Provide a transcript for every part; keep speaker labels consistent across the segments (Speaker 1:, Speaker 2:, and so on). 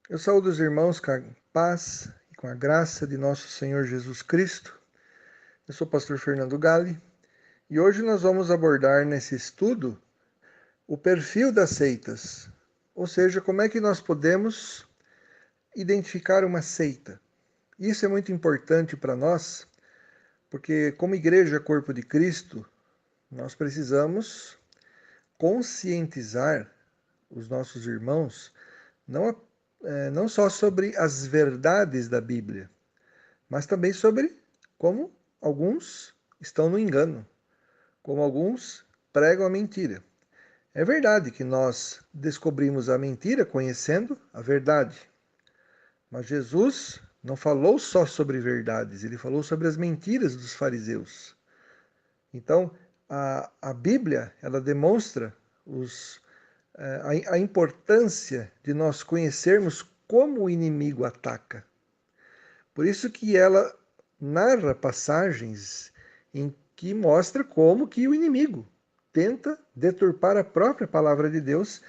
Speaker 1: Eu saúdo os irmãos com a paz e com a graça de nosso Senhor Jesus Cristo. Eu sou o pastor Fernando Galli e hoje nós vamos abordar nesse estudo o perfil das seitas, ou seja, como é que nós podemos identificar uma seita. Isso é muito importante para nós, porque como igreja corpo de Cristo, nós precisamos conscientizar os nossos irmãos não só sobre as verdades da Bíblia, mas também sobre como alguns estão no engano, como alguns pregam a mentira. É verdade que nós descobrimos a mentira conhecendo a verdade, mas Jesus não falou só sobre verdades, ele falou sobre as mentiras dos fariseus. Então, a Bíblia, ela demonstra a importância de nós conhecermos como o inimigo ataca. Por isso que ela narra passagens em que mostra como que o inimigo tenta deturpar a própria palavra de Deus.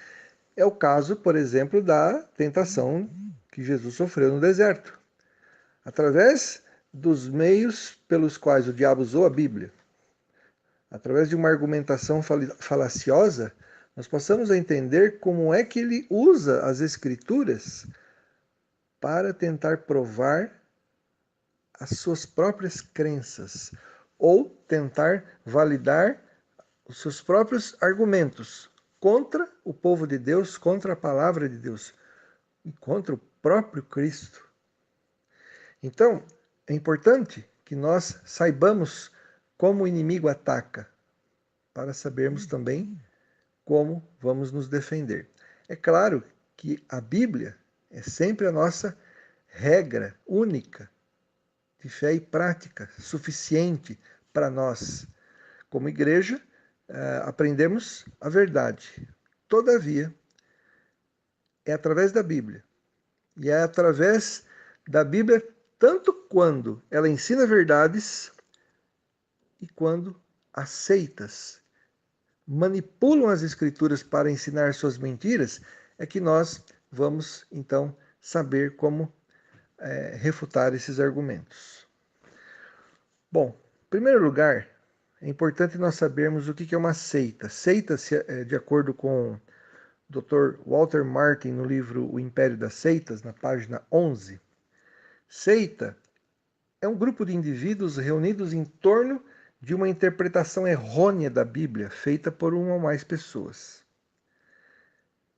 Speaker 1: É o caso, por exemplo, da tentação que Jesus sofreu no deserto. Através dos meios pelos quais o diabo usou a Bíblia, através de uma argumentação falaciosa, nós possamos entender como é que ele usa as Escrituras para tentar provar as suas próprias crenças ou tentar validar os seus próprios argumentos contra o povo de Deus, contra a palavra de Deus e contra o próprio Cristo. Então, é importante que nós saibamos como o inimigo ataca, para sabermos também como vamos nos defender. É claro que a Bíblia é sempre a nossa regra única de fé e prática suficiente para nós, como igreja, aprendemos a verdade. Todavia, é através da Bíblia. E é através da Bíblia, tanto quando ela ensina verdades e quando as seitas manipulam as Escrituras para ensinar suas mentiras, é que nós vamos, então, saber como refutar esses argumentos. Bom, em primeiro lugar, é importante nós sabermos o que é uma seita. Seita, de acordo com o Dr. Walter Martin, no livro O Império das Seitas, na página 11, seita é um grupo de indivíduos reunidos em torno de uma interpretação errônea da Bíblia, feita por uma ou mais pessoas.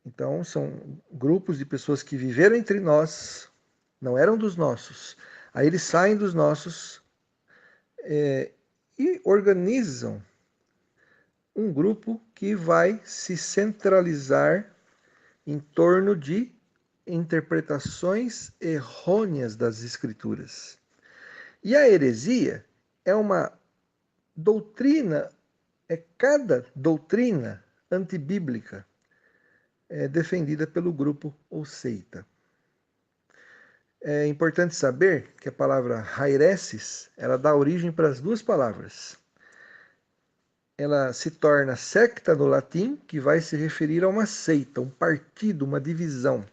Speaker 1: Então, são grupos de pessoas que viveram entre nós, não eram dos nossos. Aí eles saem dos nossos e organizam um grupo que vai se centralizar em torno de interpretações errôneas das Escrituras. E a heresia é uma doutrina, é cada doutrina antibíblica defendida pelo grupo ou seita. É importante saber que a palavra hairesis, ela dá origem para as duas palavras. Ela se torna secta no latim, que vai se referir a uma seita, um partido, uma divisão.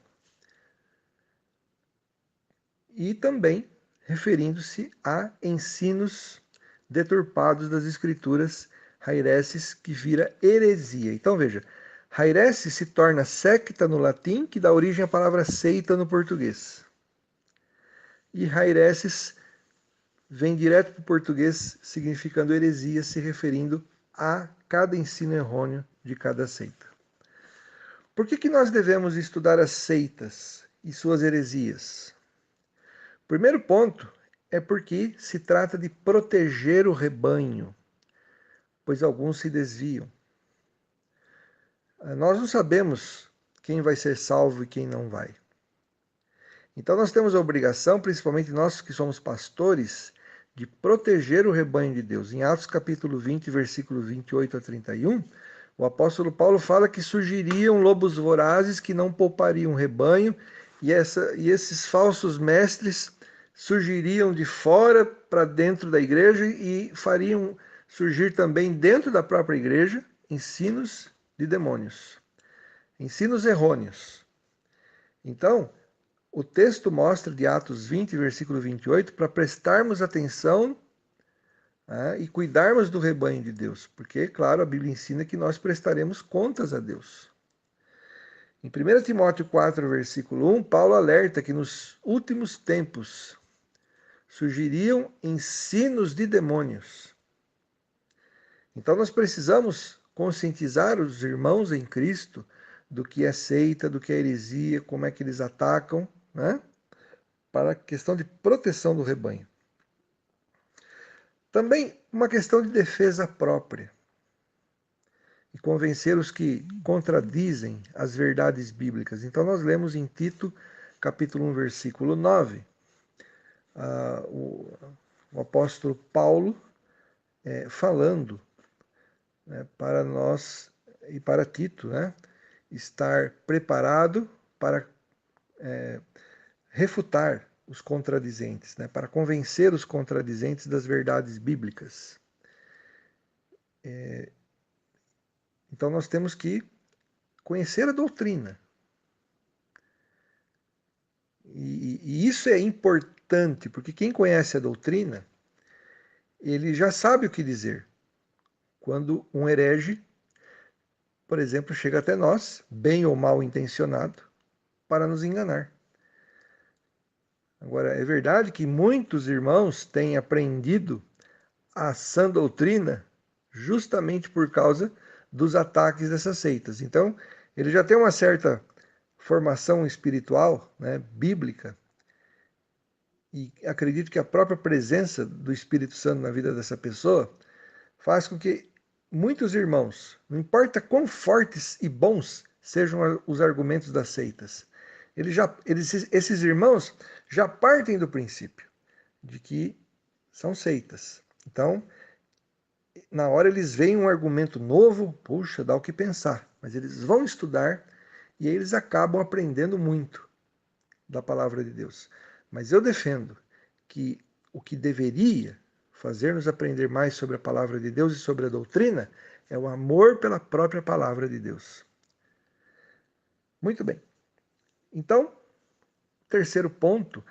Speaker 1: E também referindo-se a ensinos deturpados das escrituras, hairesis, que vira heresia. Então veja, hairesis se torna secta no latim, que dá origem à palavra seita no português. E hairesis vem direto para o português, significando heresia, se referindo a cada ensino errôneo de cada seita. Por que nós devemos estudar as seitas e suas heresias? Primeiro ponto é porque se trata de proteger o rebanho, pois alguns se desviam. Nós não sabemos quem vai ser salvo e quem não vai. Então nós temos a obrigação, principalmente nós que somos pastores, de proteger o rebanho de Deus. Em Atos capítulo 20, versículo 28 a 31, o apóstolo Paulo fala que surgiriam lobos vorazes que não poupariam o rebanho, e esses falsos mestres surgiriam de fora para dentro da igreja e fariam surgir também dentro da própria igreja ensinos de demônios, ensinos errôneos. Então, o texto mostra de Atos 20, versículo 28, para prestarmos atenção, e cuidarmos do rebanho de Deus, porque, claro, a Bíblia ensina que nós prestaremos contas a Deus. Em 1 Timóteo 4, versículo 1, Paulo alerta que nos últimos tempos surgiriam ensinos de demônios. Então nós precisamos conscientizar os irmãos em Cristo do que é seita, do que é heresia, como é que eles atacam, né? Para a questão de proteção do rebanho. Também uma questão de defesa própria e convencer os que contradizem as verdades bíblicas. Então nós lemos em Tito, capítulo 1, versículo 9, o apóstolo Paulo falando, né, para nós e para Tito, né, estar preparado para refutar os contradizentes, né, para convencer os contradizentes das verdades bíblicas. Então nós temos que conhecer a doutrina. E isso é importante, porque quem conhece a doutrina, ele já sabe o que dizer. Quando um herege, por exemplo, chega até nós, bem ou mal intencionado, para nos enganar. Agora, é verdade que muitos irmãos têm aprendido a sã doutrina justamente por causa dos ataques dessas seitas. Então, ele já tem uma certa formação espiritual, né, bíblica, e acredito que a própria presença do Espírito Santo na vida dessa pessoa faz com que muitos irmãos, não importa quão fortes e bons sejam os argumentos das seitas, esses irmãos já partem do princípio de que são seitas. Então, na hora eles veem um argumento novo, puxa, dá o que pensar, mas eles vão estudar e aí eles acabam aprendendo muito da palavra de Deus. Mas eu defendo que o que deveria fazer-nos aprender mais sobre a palavra de Deus e sobre a doutrina é o amor pela própria palavra de Deus. Muito bem. Então, terceiro ponto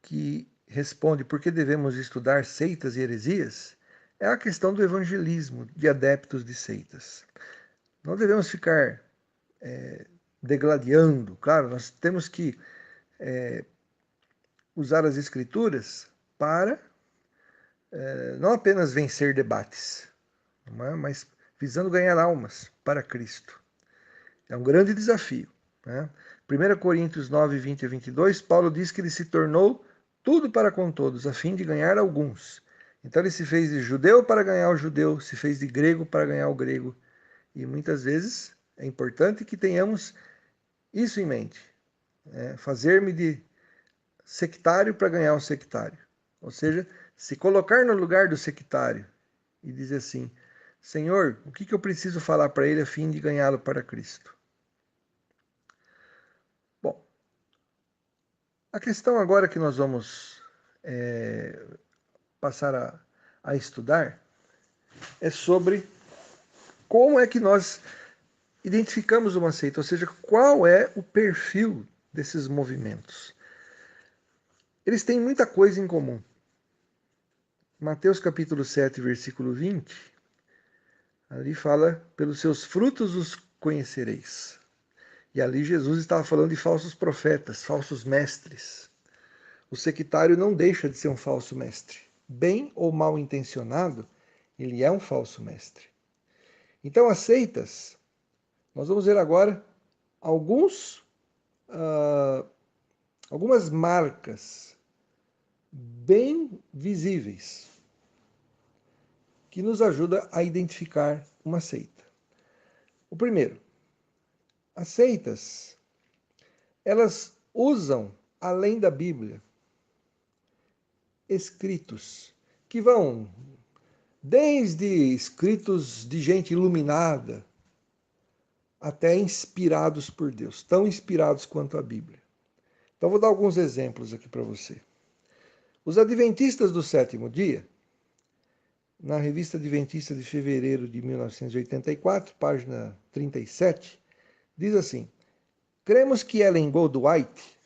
Speaker 1: que responde por que devemos estudar seitas e heresias é a questão do evangelismo de adeptos de seitas. Não devemos ficar degladiando, claro, nós temos que usar as escrituras para não apenas vencer debates, mas visando ganhar almas para Cristo. É um grande desafio. Né? 1 Coríntios 9, 20 e 22, Paulo diz que ele se tornou tudo para com todos, a fim de ganhar alguns. Então ele se fez de judeu para ganhar o judeu, se fez de grego para ganhar o grego. E muitas vezes é importante que tenhamos isso em mente. Fazer-me de sectário para ganhar o sectário. Ou seja, se colocar no lugar do sectário e dizer assim, Senhor, o que eu preciso falar para ele a fim de ganhá-lo para Cristo? Bom, a questão agora que nós vamos passar a estudar é sobre como é que nós identificamos uma seita, ou seja, qual é o perfil desses movimentos. Eles têm muita coisa em comum. Mateus capítulo 7, versículo 20, ali fala, pelos seus frutos os conhecereis. E ali Jesus estava falando de falsos profetas, falsos mestres. O sectário não deixa de ser um falso mestre. Bem ou mal intencionado, ele é um falso mestre. Então, as seitas, nós vamos ver agora algumas marcas bem visíveis que nos ajuda a identificar uma seita. O primeiro, as seitas, elas usam, além da Bíblia, escritos que vão desde escritos de gente iluminada até inspirados por Deus, tão inspirados quanto a Bíblia. Então vou dar alguns exemplos aqui para você. Os Adventistas do Sétimo Dia, na Revista Adventista de fevereiro de 1984, página 37, diz assim: cremos que Ellen Goldwhite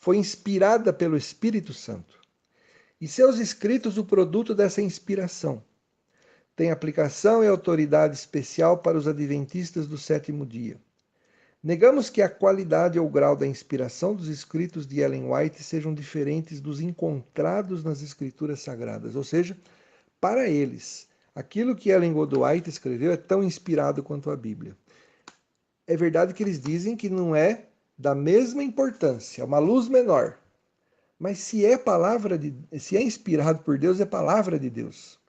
Speaker 1: foi inspirada pelo Espírito Santo. E seus escritos o produto dessa inspiração. Tem aplicação e autoridade especial para os adventistas do sétimo dia. Negamos que a qualidade ou grau da inspiração dos escritos de Ellen White sejam diferentes dos encontrados nas escrituras sagradas, ou seja, para eles, aquilo que Ellen White escreveu é tão inspirado quanto a Bíblia. É verdade que eles dizem que não é da mesma importância, é uma luz menor. Mas se é inspirado por Deus, é palavra de Deus.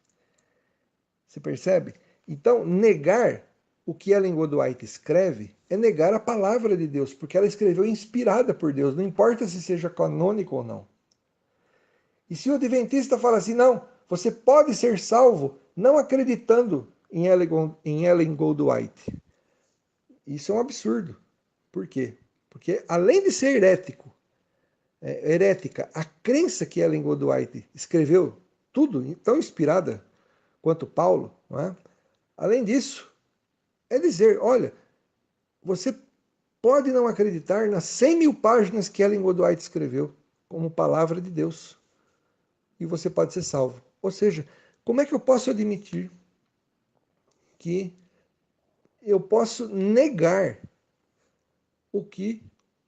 Speaker 1: Você percebe? Então, negar o que Ellen White escreve é negar a palavra de Deus, porque ela escreveu inspirada por Deus, não importa se seja canônico ou não. E se o adventista fala assim, não, você pode ser salvo não acreditando em Ellen White. Isso é um absurdo. Por quê? Porque além de ser herética, a crença que Ellen White escreveu, tudo tão inspirada quanto Paulo, não é? Além disso, é dizer, olha, você pode não acreditar nas 100 mil páginas que Ellen White escreveu como palavra de Deus e você pode ser salvo. Ou seja, como é que eu posso admitir que eu posso negar o que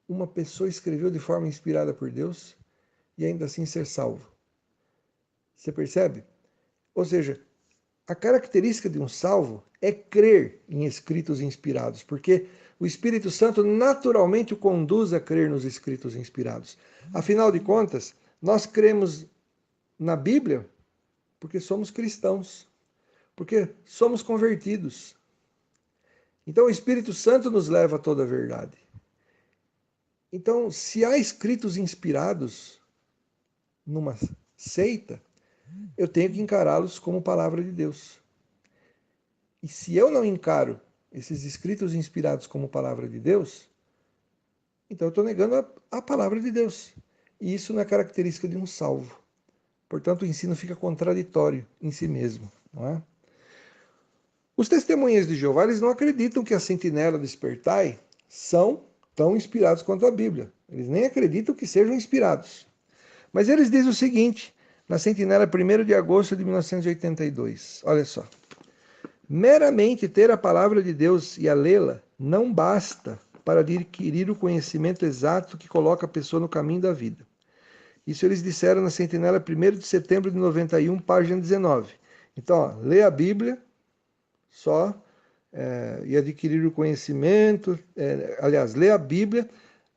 Speaker 1: uma pessoa escreveu de forma inspirada por Deus e ainda assim ser salvo? Você percebe? Ou seja, a característica de um salvo é crer em escritos inspirados, porque o Espírito Santo naturalmente o conduz a crer nos escritos inspirados. Afinal de contas, nós cremos na Bíblia porque somos cristãos, porque somos convertidos. Então o Espírito Santo nos leva a toda a verdade. Então, se há escritos inspirados numa seita, eu tenho que encará-los como palavra de Deus. E se eu não encaro esses escritos inspirados como palavra de Deus, então eu estou negando a palavra de Deus. E isso não é característica de um salvo. Portanto, o ensino fica contraditório em si mesmo, não é? Os testemunhas de Jeová, eles não acreditam que a sentinela despertai são tão inspirados quanto a Bíblia. Eles nem acreditam que sejam inspirados. Mas eles dizem o seguinte, na sentinela 1º de agosto de 1982. Olha só. Meramente ter a palavra de Deus e a lê-la não basta para adquirir o conhecimento exato que coloca a pessoa no caminho da vida. Isso eles disseram na sentinela 1º de setembro de 91, página 19. Então, ó, lê a Bíblia só e adquirir o conhecimento, lê a Bíblia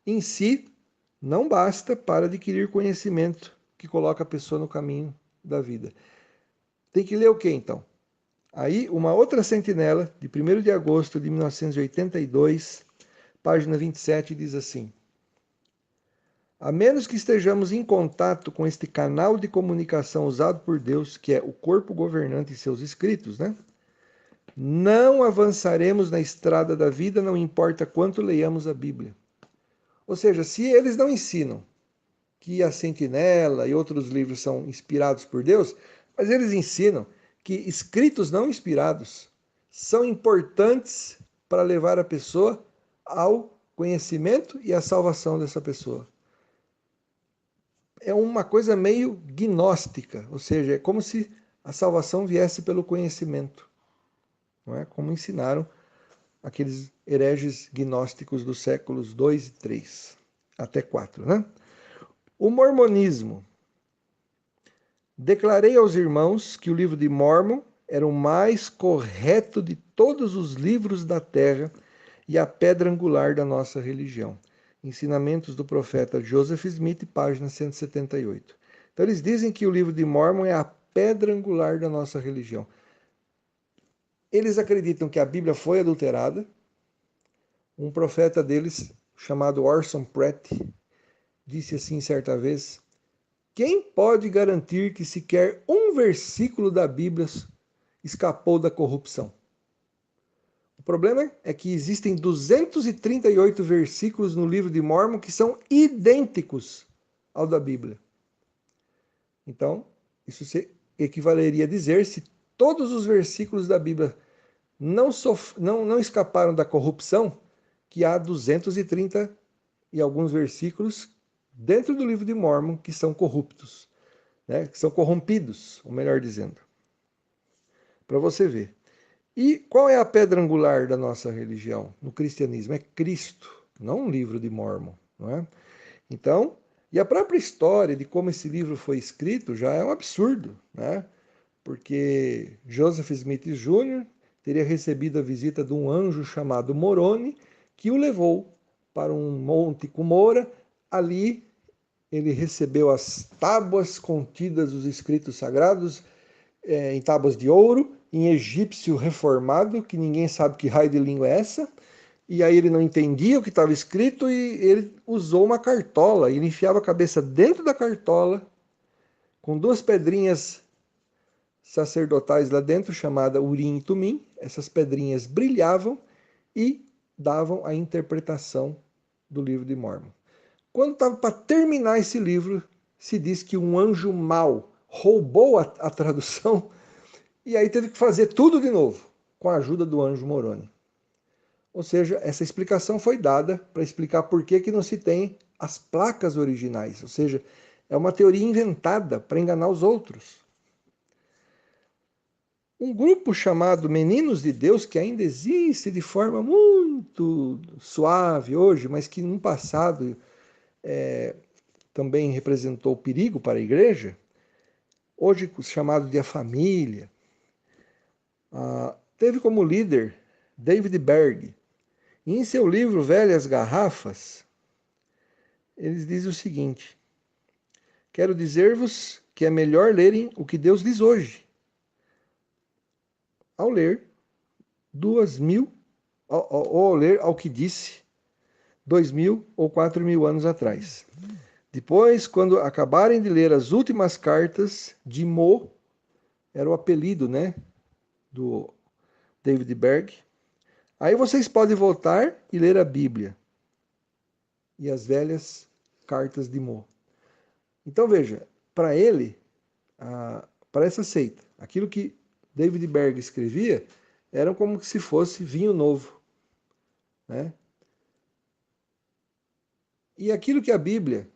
Speaker 1: em si não basta para adquirir conhecimento que coloca a pessoa no caminho da vida. Tem que ler o que então? Aí, uma outra sentinela, de 1º de agosto de 1982, página 27, diz assim: a menos que estejamos em contato com este canal de comunicação usado por Deus, que é o corpo governante e seus escritos, né? Não avançaremos na estrada da vida, não importa quanto leiamos a Bíblia. Ou seja, se eles não ensinam que a Sentinela e outros livros são inspirados por Deus, mas eles ensinam que escritos não inspirados são importantes para levar a pessoa ao conhecimento e à salvação dessa pessoa. É uma coisa meio gnóstica, ou seja, é como se a salvação viesse pelo conhecimento. Não é? Como ensinaram aqueles hereges gnósticos dos séculos 2 e 3, até 4. Né? O mormonismo. Declarei aos irmãos que o livro de Mórmon era o mais correto de todos os livros da terra e a pedra angular da nossa religião. Ensinamentos do profeta Joseph Smith, página 178. Então eles dizem que o livro de Mórmon é a pedra angular da nossa religião. Eles acreditam que a Bíblia foi adulterada. Um profeta deles, chamado Orson Pratt, disse assim certa vez: quem pode garantir que sequer um versículo da Bíblia escapou da corrupção? O problema é que existem 238 versículos no livro de Mórmon que são idênticos ao da Bíblia. Então, isso equivaleria a dizer, se todos os versículos da Bíblia não escaparam da corrupção, que há 230 e alguns versículos dentro do livro de Mórmon que são corruptos, né? Que são corrompidos, ou melhor dizendo, para você ver. E qual é a pedra angular da nossa religião, no cristianismo? É Cristo, não um livro de Mórmon, não é? Então, e a própria história de como esse livro foi escrito já é um absurdo, né? Porque Joseph Smith Jr. teria recebido a visita de um anjo chamado Moroni, que o levou para um monte Cumorah. Ali ele recebeu as tábuas contidas os escritos sagrados em tábuas de ouro, em egípcio reformado, que ninguém sabe que raio de língua é essa. E aí ele não entendia o que estava escrito e ele usou uma cartola. Ele enfiava a cabeça dentro da cartola, com duas pedrinhas sacerdotais lá dentro, chamada Urim e Tumim. Essas pedrinhas brilhavam e davam a interpretação do livro de Mórmon. Quando estava para terminar esse livro, se diz que um anjo mau roubou a tradução e aí teve que fazer tudo de novo, com a ajuda do anjo Moroni. Ou seja, essa explicação foi dada para explicar por que não se tem as placas originais. Ou seja, é uma teoria inventada para enganar os outros. Um grupo chamado Meninos de Deus, que ainda existe de forma muito suave hoje, mas que no passado também representou perigo para a igreja, hoje chamado de A Família, teve como líder David Berg. E em seu livro Velhas Garrafas, eles dizem o seguinte: quero dizer-vos que é melhor lerem o que Deus diz hoje, ao ler 2000, ou ao ler ao que disse 2000 ou 4000 anos atrás. Depois, quando acabarem de ler as últimas cartas de Mo, era o apelido, né, do David Berg, aí vocês podem voltar e ler a Bíblia e as velhas cartas de Mo. Então veja, para ele, para essa seita, aquilo que David Berg escrevia era como se fosse vinho novo, né? E aquilo que a Bíblia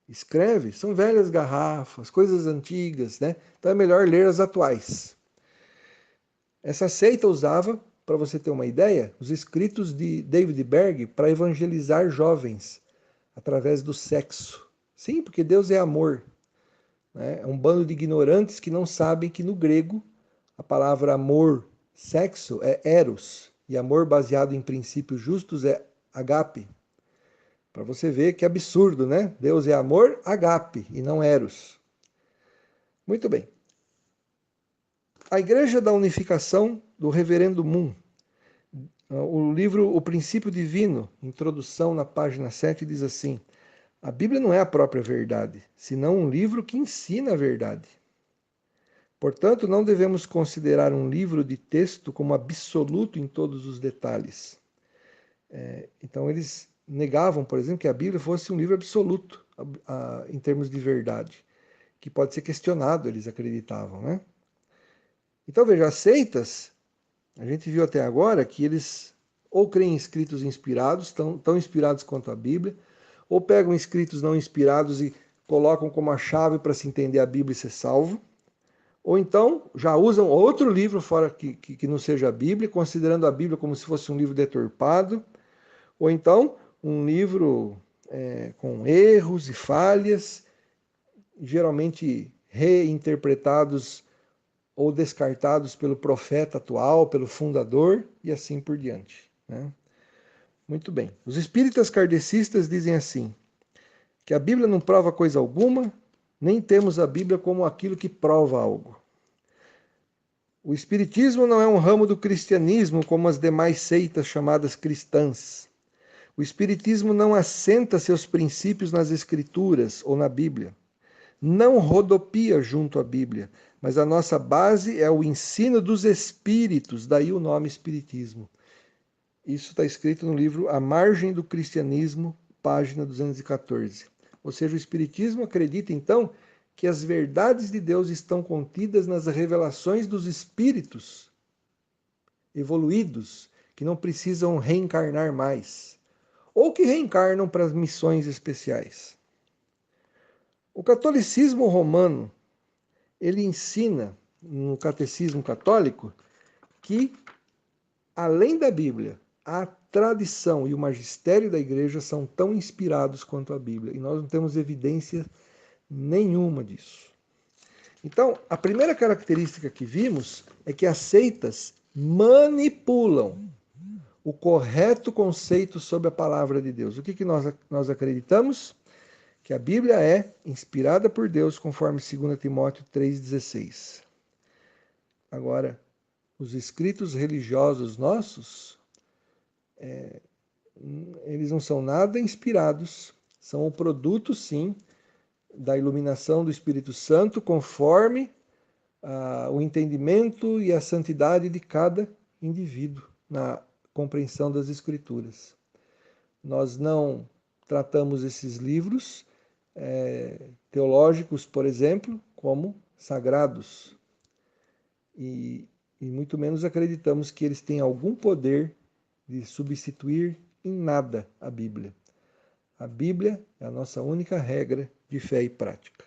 Speaker 1: escreve são velhas garrafas, coisas antigas, né? Então é melhor ler as atuais. Essa seita usava, para você ter uma ideia, os escritos de David Berg para evangelizar jovens através do sexo. Sim, porque Deus é amor. Né? É um bando de ignorantes que não sabem que no grego a palavra amor, sexo, é eros. E amor baseado em princípios justos é agape. Para você ver que absurdo, né? Deus é amor, agape, e não eros. Muito bem. A Igreja da Unificação do Reverendo Moon. O livro O Princípio Divino, introdução na página 7, diz assim: a Bíblia não é a própria verdade, senão um livro que ensina a verdade. Portanto, não devemos considerar um livro de texto como absoluto em todos os detalhes. Então, eles negavam, por exemplo, que a Bíblia fosse um livro absoluto em termos de verdade, que pode ser questionado, eles acreditavam, né? Então, veja, as seitas, a gente viu até agora que eles ou creem em escritos inspirados, tão inspirados quanto a Bíblia, ou pegam escritos não inspirados e colocam como a chave para se entender a Bíblia e ser salvo, ou então já usam outro livro fora que não seja a Bíblia, considerando a Bíblia como se fosse um livro deturpado, ou então um livro com erros e falhas, geralmente reinterpretados ou descartados pelo profeta atual, pelo fundador e assim por diante. Né? Muito bem. Os espíritas kardecistas dizem assim, que a Bíblia não prova coisa alguma, nem temos a Bíblia como aquilo que prova algo. O espiritismo não é um ramo do cristianismo como as demais seitas chamadas cristãs. O espiritismo não assenta seus princípios nas escrituras ou na Bíblia. Não rodopia junto à Bíblia, mas a nossa base é o ensino dos espíritos, daí o nome espiritismo. Isso está escrito no livro A Margem do Cristianismo, página 214. Ou seja, o espiritismo acredita então que as verdades de Deus estão contidas nas revelações dos espíritos evoluídos, que não precisam reencarnar mais, ou que reencarnam para missões especiais. O catolicismo romano, ele ensina no catecismo católico que, além da Bíblia, a tradição e o magistério da igreja são tão inspirados quanto a Bíblia. E nós não temos evidência nenhuma disso. Então, a primeira característica que vimos é que as seitas manipulam o correto conceito sobre a palavra de Deus. O que nós acreditamos? Que a Bíblia é inspirada por Deus, conforme 2 Timóteo 3,16. Agora, os escritos religiosos nossos, eles não são nada inspirados, são o produto, sim, da iluminação do Espírito Santo, conforme o entendimento e a santidade de cada indivíduo na compreensão das Escrituras. Nós não tratamos esses livros teológicos, por exemplo, como sagrados. E muito menos acreditamos que eles têm algum poder de substituir em nada a Bíblia. A Bíblia é a nossa única regra de fé e prática.